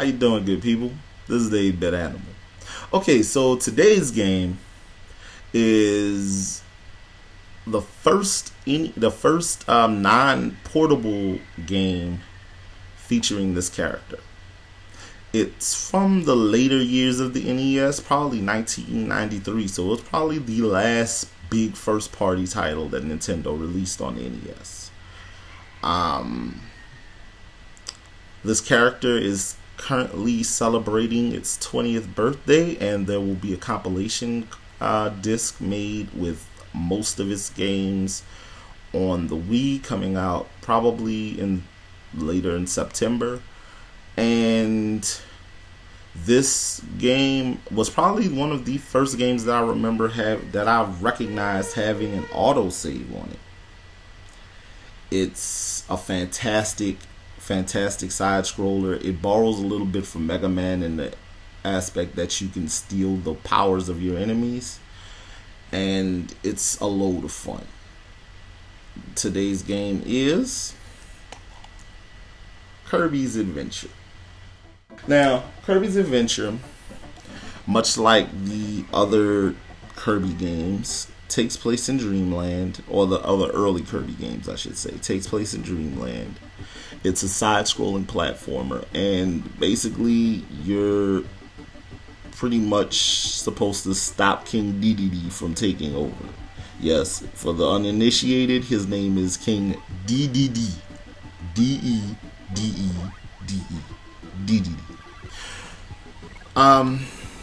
you doing, good people? This is the 8-Bit Animal. Okay, so today's game is the first non-portable game featuring this character. It's from the later years of the NES, probably 1993. So it's probably the last big first-party title that Nintendo released on the NES. This character is currently celebrating its 20th birthday, and there will be a compilation disc made with most of its games on the Wii coming out probably later in September. And this game was probably one of the first games that I remember that I recognized having an autosave on it. It's a fantastic side scroller. It borrows a little bit from Mega Man in the aspect that you can steal the powers of your enemies, and it's a load of fun. Today's game is Kirby's Adventure. Now, Kirby's Adventure, much like the other Kirby games, takes place in Dreamland, or the other early Kirby games, I should say, takes place in Dreamland. It's a side-scrolling platformer, and basically you're pretty much supposed to stop King Dedede from taking over. Yes, for the uninitiated, his name is King Dedede. D-E-D-E-D-E. Dedede.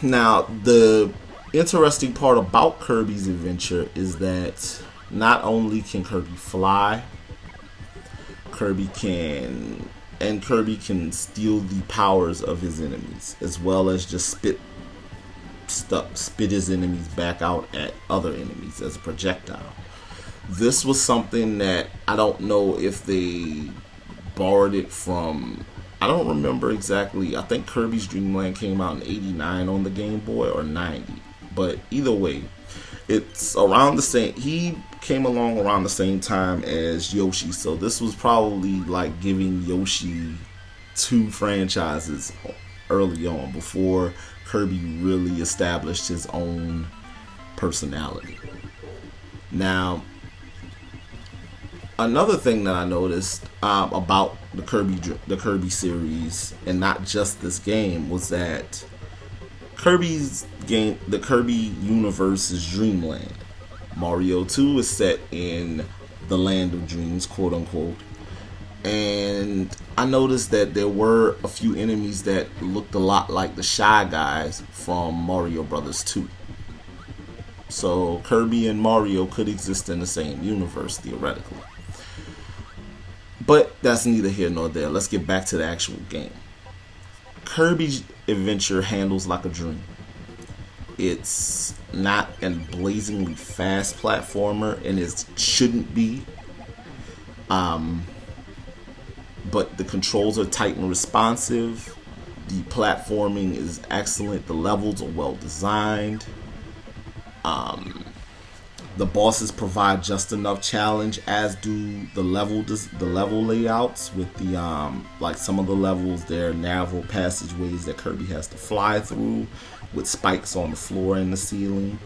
Now, the interesting part about Kirby's Adventure is that not only can Kirby fly, Kirby can steal the powers of his enemies, as well as just spit his enemies back out at other enemies as a projectile. This was something that I don't know if they borrowed it from, I don't remember exactly. I think Kirby's Dream Land came out in 89 on the Game Boy, or 90. But either way, it's around the same. He came along around the same time as Yoshi. So this was probably like giving Yoshi two franchises early on, before Kirby really established his own personality. Now, another thing that I noticed about the Kirby series, and not just this game, was that Kirby's game, the Kirby universe, is Dreamland. Mario 2 is set in the land of dreams, quote unquote. And I noticed that there were a few enemies that looked a lot like the Shy Guys from Mario Brothers 2. So Kirby and Mario could exist in the same universe, theoretically. But that's neither here nor there. Let's get back to the actual game. Kirby's Adventure handles like a dream. It's not a blazingly fast platformer, and it shouldn't be. But the controls are tight and responsive. The platforming is excellent. The levels are well designed. The bosses provide just enough challenge, as do the level layouts. With the like some of the levels, there are narrow passageways that Kirby has to fly through, with spikes on the floor and the ceiling.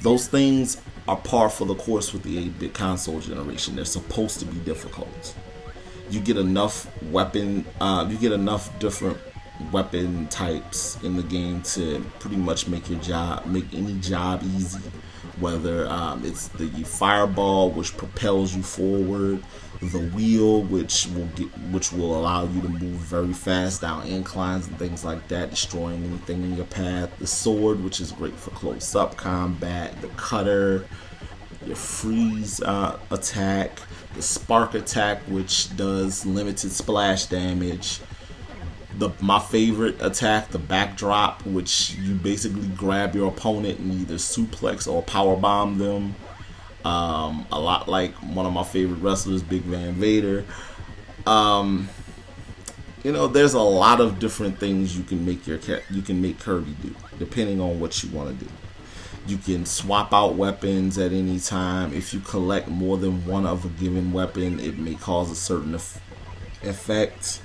Those things are par for the course with the 8-bit console generation. They're supposed to be difficult. You get enough different weapon types in the game to pretty much make any job easy. Whether it's the fireball, which propels you forward, the wheel, which will allow you to move very fast down inclines and things like that, destroying anything in your path. The sword, which is great for close-up combat. The cutter, your freeze attack. The spark attack, which does limited splash damage. My favorite attack, the backdrop, which you basically grab your opponent and either suplex or powerbomb them. A lot like one of my favorite wrestlers, Big Van Vader. There's a lot of different things you can make Kirby do, depending on what you want to do. You can swap out weapons at any time. If you collect more than one of a given weapon, it may cause a certain effect.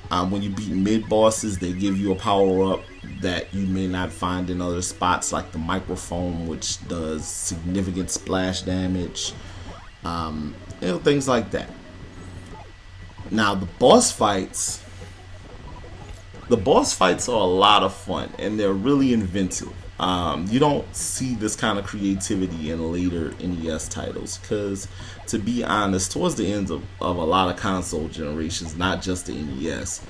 When you beat mid bosses, they give you a power up that you may not find in other spots, like the microphone, which does significant splash damage. Things like that. Now the boss fights are a lot of fun and they're really inventive. You don't see this kind of creativity in later NES titles because, to be honest, towards the end of a lot of console generations, not just the NES,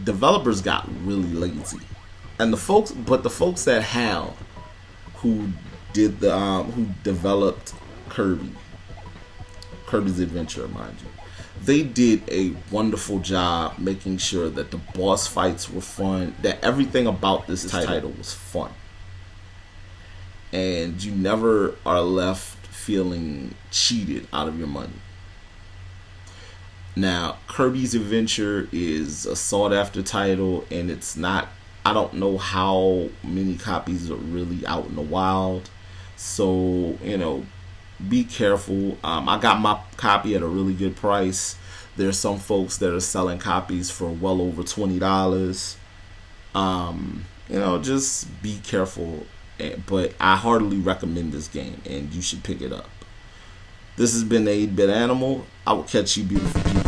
developers got really lazy. And the folks that HAL, who developed Kirby's Adventure, mind you, they did a wonderful job making sure that the boss fights were fun, that everything about this title was fun. And you never are left feeling cheated out of your money. Now, Kirby's Adventure is a sought after title, and it's not, I don't know how many copies are really out in the wild. So, be careful. I got my copy at a really good price. There's some folks that are selling copies for well over $20. Just be careful. But I heartily recommend this game, and you should pick it up. This has been the 8-Bit Animal. I will catch you beautiful people